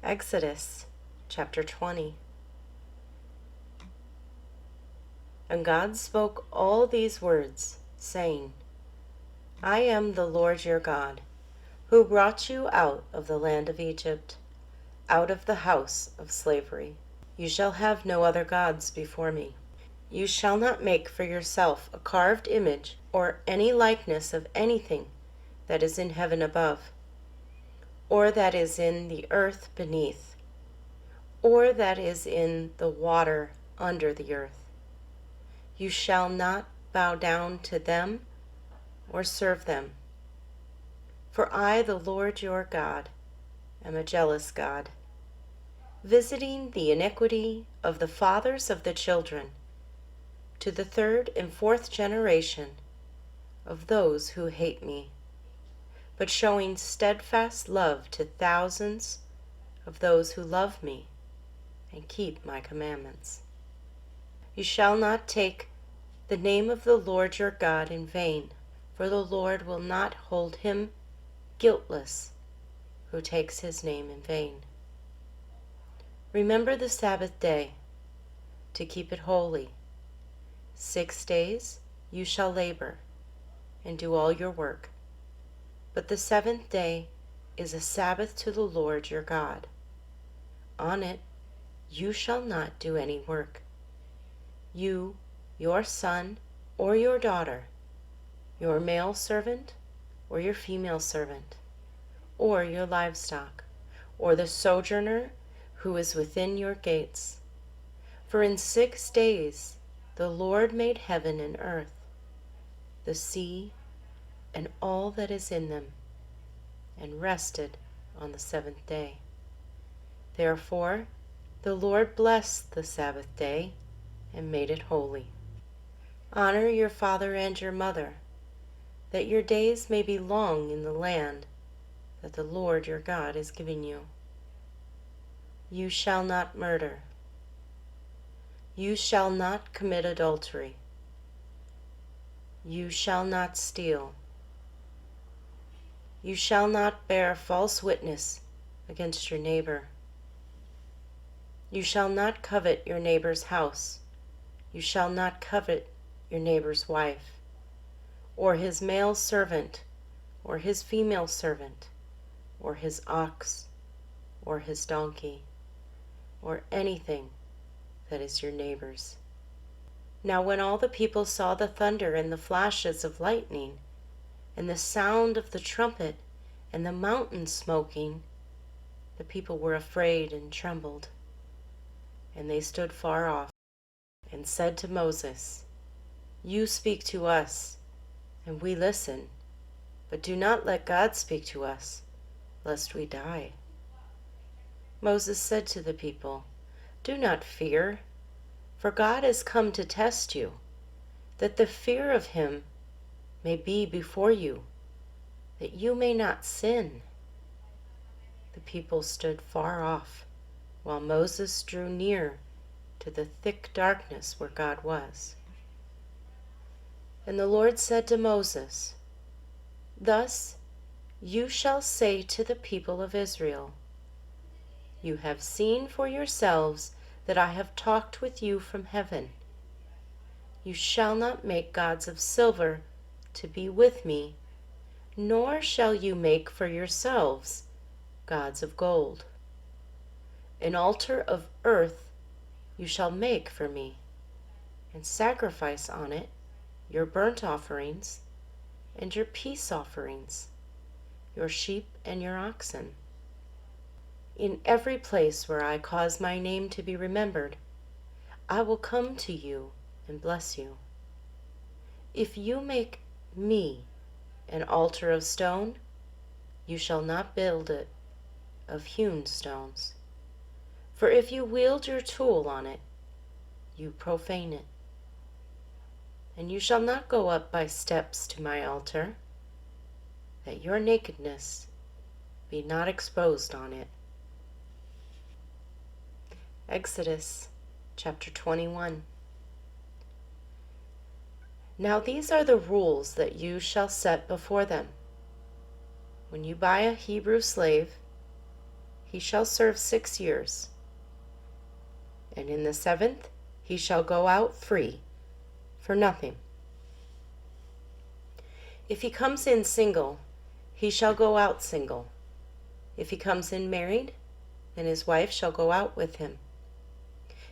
Exodus chapter 20. And God spoke all these words, saying, I am the Lord your God, who brought you out of the land of Egypt, out of the house of slavery. You shall have no other gods before me. You shall not make for yourself a carved image or any likeness of anything that is in heaven above, or that is in the earth beneath, or that is in the water under the earth. You shall not bow down to them or serve them. For I, the Lord your God, am a jealous God, visiting the iniquity of the fathers of the children to the third and fourth generation of those who hate me, but showing steadfast love to thousands of those who love me and keep my commandments. You shall not take the name of the Lord your God in vain, for the Lord will not hold him guiltless who takes his name in vain. Remember the Sabbath day, to keep it holy. 6 days you shall labor and do all your work, but the seventh day is a Sabbath to the Lord your God. On it you shall not do any work. You, your son or your daughter, your male servant or your female servant, or your livestock, or the sojourner who is within your gates. For in 6 days the Lord made heaven and earth, the sea, and all that is in them, and rested on the seventh day. Therefore the Lord blessed the Sabbath day and made it holy. Honor your father and your mother, that your days may be long in the land that the Lord your God is giving you. You shall not murder. You shall not commit adultery. You shall not steal. You shall not bear false witness against your neighbor. You shall not covet your neighbor's house. You shall not covet your neighbor's wife, or his male servant, or his female servant, or his ox, or his donkey, or anything that is your neighbor's. Now when all the people saw the thunder and the flashes of lightning, and the sound of the trumpet, and the mountain smoking, the people were afraid and trembled. And they stood far off, and said to Moses, You speak to us, and we listen, but do not let God speak to us, lest we die. Moses said to the people, Do not fear, for God has come to test you, that the fear of him may be before you, that you may not sin. The people stood far off, while Moses drew near to the thick darkness where God was. And the Lord said to Moses, Thus you shall say to the people of Israel, You have seen for yourselves that I have talked with you from heaven. You shall not make gods of silver to be with me, nor shall you make for yourselves gods of gold. An altar of earth you shall make for me, and sacrifice on it your burnt offerings and your peace offerings, your sheep and your oxen. In every place where I cause my name to be remembered, I will come to you and bless you. If you make me an altar of stone, you shall not build it of hewn stones. For if you wield your tool on it, you profane it. And you shall not go up by steps to my altar, that your nakedness be not exposed on it. Exodus chapter 21. Now these are the rules that you shall set before them. When you buy a Hebrew slave, he shall serve 6 years, and in the 7th he shall go out free for nothing. If he comes in single, he shall go out single. If he comes in married, then his wife shall go out with him.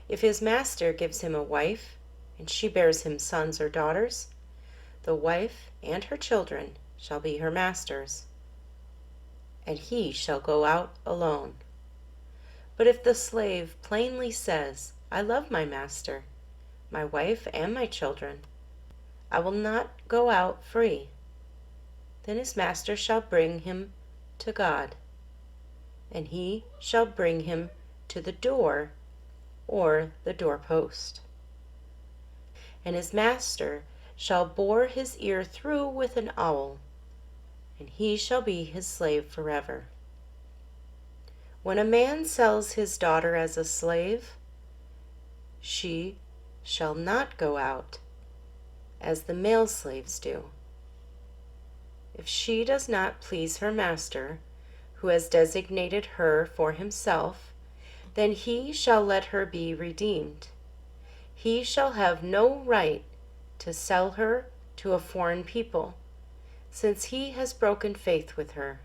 If his master gives him a wife, and she bears him sons or daughters, the wife and her children shall be her master's, and he shall go out alone. But if the slave plainly says, I love my master, my wife, and my children, I will not go out free, then his master shall bring him to God, and he shall bring him to the door or the doorpost. And his master shall bore his ear through with an awl, and he shall be his slave forever. When a man sells his daughter as a slave, she shall not go out as the male slaves do. If she does not please her master, who has designated her for himself, then he shall let her be redeemed. He shall have no right to sell her to a foreign people, since he has broken faith with her,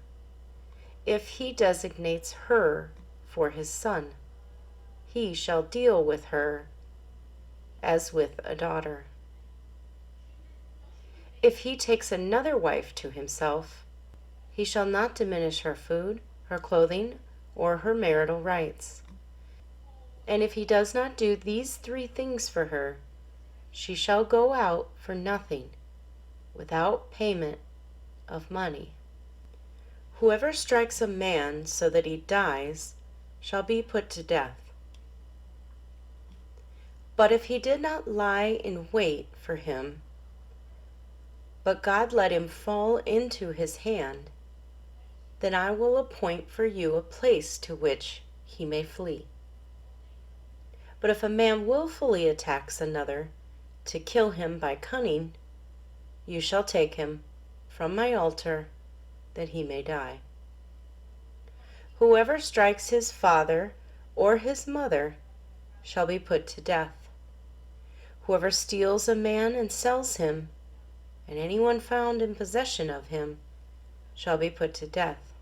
if he designates her for his son. He shall deal with her as with a daughter. If he takes another wife to himself, he shall not diminish her food, her clothing, or her marital rights. And if he does not do these 3 things for her, she shall go out for nothing, without payment of money. Whoever strikes a man so that he dies shall be put to death. But if he did not lie in wait for him, but God let him fall into his hand, then I will appoint for you a place to which he may flee. But if a man willfully attacks another to kill him by cunning, you shall take him from my altar, that he may die. Whoever strikes his father or his mother shall be put to death. Whoever steals a man and sells him, and anyone found in possession of him, shall be put to death.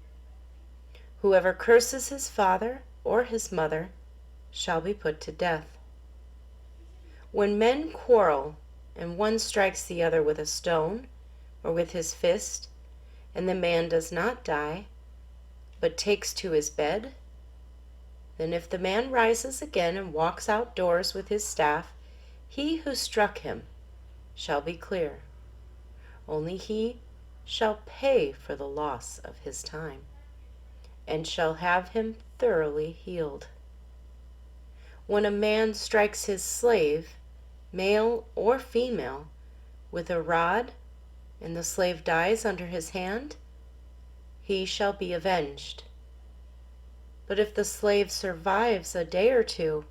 Whoever curses his father or his mother shall be put to death. When men quarrel, and one strikes the other with a stone or with his fist, and the man does not die, but takes to his bed, then if the man rises again and walks outdoors with his staff, he who struck him shall be clear. Only he shall pay for the loss of his time, and shall have him thoroughly healed. When a man strikes his slave, male or female, with a rod, and the slave dies under his hand, he shall be avenged. But if the slave survives a day or 2,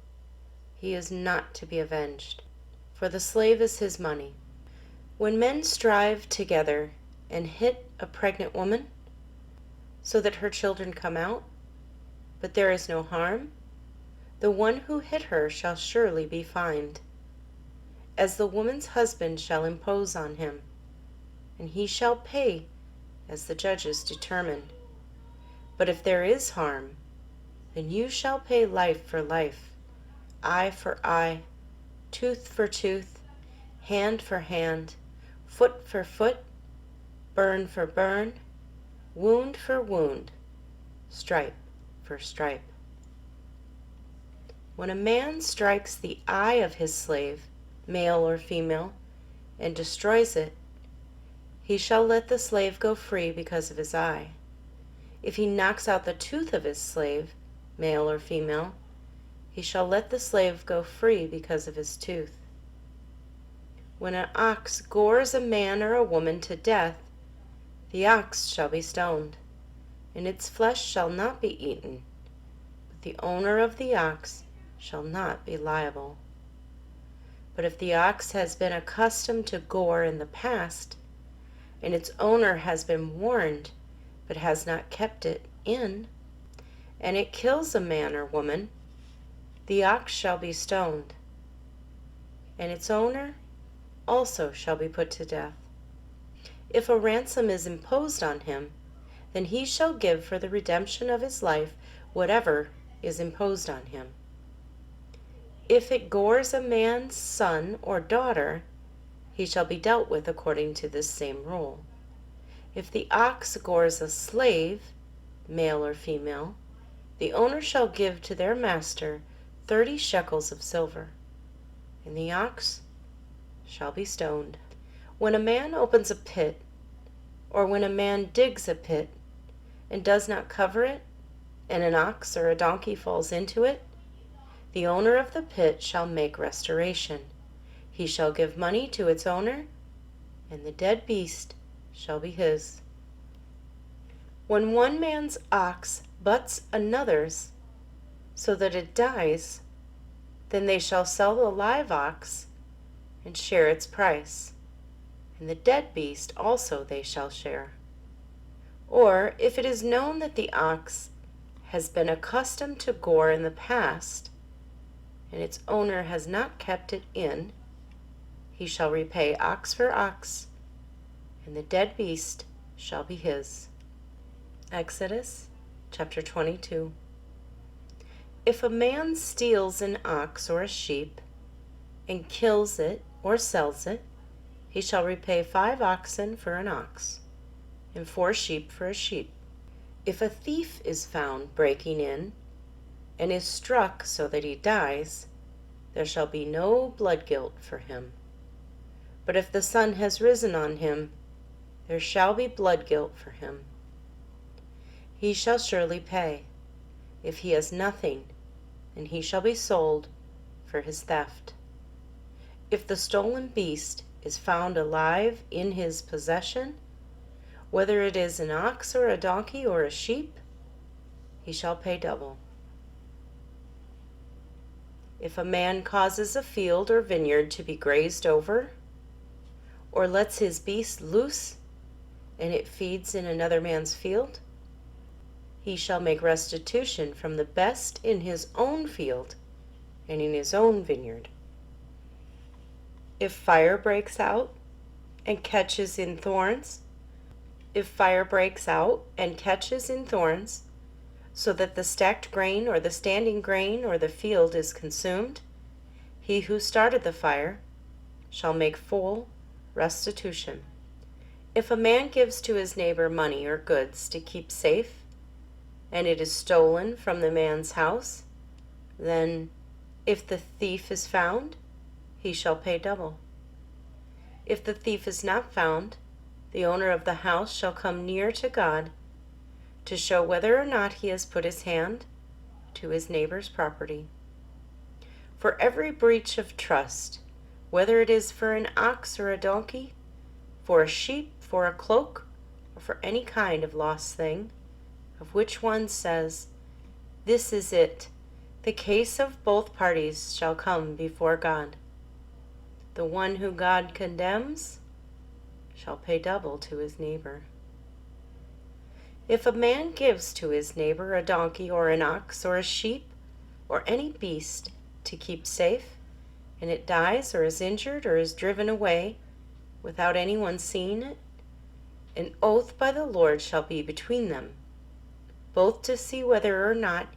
he is not to be avenged, for the slave is his money. When men strive together and hit a pregnant woman, so that her children come out, but there is no harm, the one who hit her shall surely be fined, as the woman's husband shall impose on him, and he shall pay as the judges determine. But if there is harm, then you shall pay life for life, eye for eye, tooth for tooth, hand for hand, foot for foot, burn for burn, wound for wound, stripe for stripe. When a man strikes the eye of his slave, male or female, and destroys it, he shall let the slave go free because of his eye. If he knocks out the tooth of his slave, male or female, he shall let the slave go free because of his tooth. When an ox gores a man or a woman to death, the ox shall be stoned, and its flesh shall not be eaten, but the owner of the ox shall not be liable. But if the ox has been accustomed to gore in the past, and its owner has been warned but has not kept it in, and it kills a man or woman, the ox shall be stoned, and its owner also shall be put to death. If a ransom is imposed on him, then he shall give for the redemption of his life whatever is imposed on him. If it gores a man's son or daughter, he shall be dealt with according to this same rule. If the ox gores a slave, male or female, the owner shall give to their master 30 shekels of silver, and the ox shall be stoned. When a man opens a pit, or when a man digs a pit, and does not cover it, and an ox or a donkey falls into it, the owner of the pit shall make restoration. He shall give money to its owner, and the dead beast shall be his. When one man's ox butts another's, so that it dies, then they shall sell the live ox and share its price, and the dead beast also they shall share. Or if it is known that the ox has been accustomed to gore in the past, and its owner has not kept it in, he shall repay ox for ox, and the dead beast shall be his. Exodus chapter 22. If a man steals an ox or a sheep, and kills it or sells it, he shall repay 5 oxen for an ox, and 4 sheep for a sheep. If a thief is found breaking in, and is struck so that he dies, there shall be no blood guilt for him. But if the sun has risen on him, there shall be blood guilt for him. He shall surely pay. If he has nothing, then he shall be sold for his theft. If the stolen beast is found alive in his possession, whether it is an ox or a donkey or a sheep, he shall pay double. If a man causes a field or vineyard to be grazed over, or lets his beast loose, and it feeds in another man's field, he shall make restitution from the best in his own field and in his own vineyard. If fire breaks out and catches in thorns, so that the stacked grain or the standing grain or the field is consumed, he who started the fire shall make full restitution. If a man gives to his neighbor money or goods to keep safe, and it is stolen from the man's house, then if the thief is found, he shall pay double. If the thief is not found, the owner of the house shall come near to God to show whether or not he has put his hand to his neighbor's property. For every breach of trust, whether it is for an ox or a donkey, for a sheep, for a cloak, or for any kind of lost thing, of which one says, "This is it," the case of both parties shall come before God. The one who God condemns shall pay double to his neighbor. If a man gives to his neighbor a donkey or an ox or a sheep or any beast to keep safe, and it dies or is injured or is driven away without anyone seeing it, an oath by the Lord shall be between them, both to see whether or not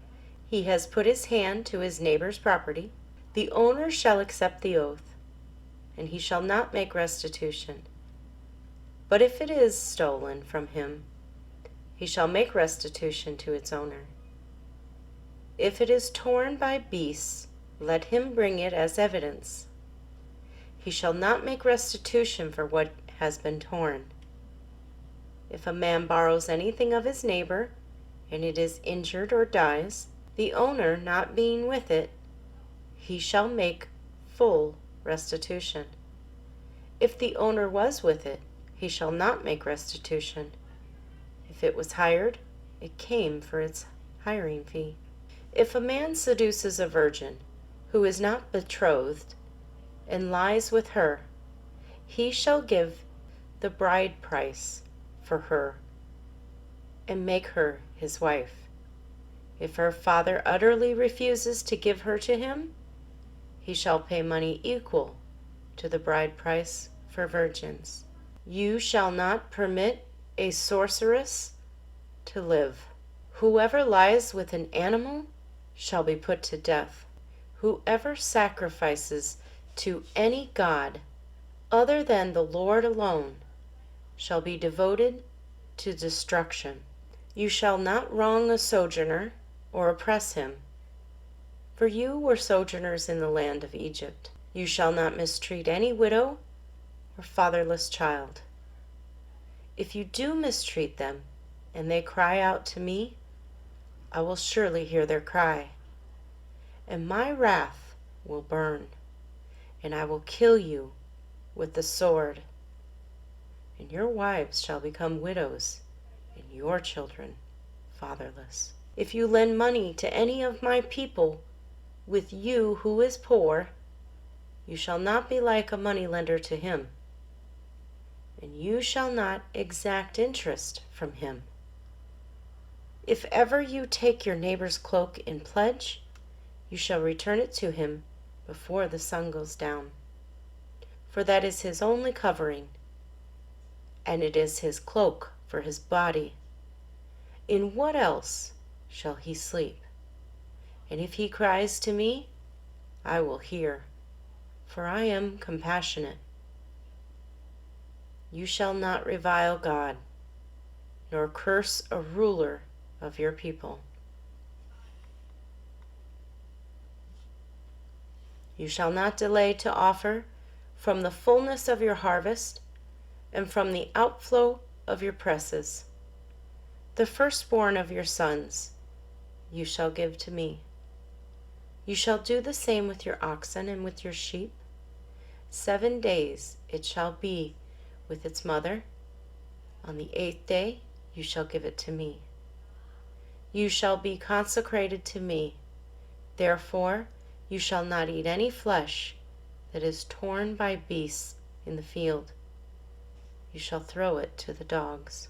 he has put his hand to his neighbor's property. The owner shall accept the oath, and he shall not make restitution. But if it is stolen from him, he shall make restitution to its owner. If it is torn by beasts, let him bring it as evidence. He shall not make restitution for what has been torn. If a man borrows anything of his neighbor, and it is injured or dies, the owner not being with it, he shall make full restitution. If the owner was with it, he shall not make restitution. If it was hired, it came for its hiring fee. If a man seduces a virgin who is not betrothed and lies with her, he shall give the bride price for her and make her his wife. If her father utterly refuses to give her to him, he shall pay money equal to the bride price for virgins. You shall not permit a sorceress to live. Whoever lies with an animal shall be put to death. Whoever sacrifices to any god other than the Lord alone shall be devoted to destruction. You shall not wrong a sojourner or oppress him, for you were sojourners in the land of Egypt. You shall not mistreat any widow or fatherless child. If you do mistreat them, and they cry out to me, I will surely hear their cry, and my wrath will burn, and I will kill you with the sword. And your wives shall become widows, and your children fatherless. If you lend money to any of my people with you who is poor, you shall not be like a moneylender to him, and you shall not exact interest from him. If ever you take your neighbor's cloak in pledge, you shall return it to him before the sun goes down, for that is his only covering, and it is his cloak for his body. In what else shall he sleep? And if he cries to me, I will hear, for I am compassionate. You shall not revile God, nor curse a ruler of your people. You shall not delay to offer from the fullness of your harvest and from the outflow of your presses. The firstborn of your sons you shall give to me. You shall do the same with your oxen and with your sheep. 7 days it shall be with its mother. On the 8th day you shall give it to me. You shall be consecrated to me. Therefore you shall not eat any flesh that is torn by beasts in the field. You shall throw it to the dogs.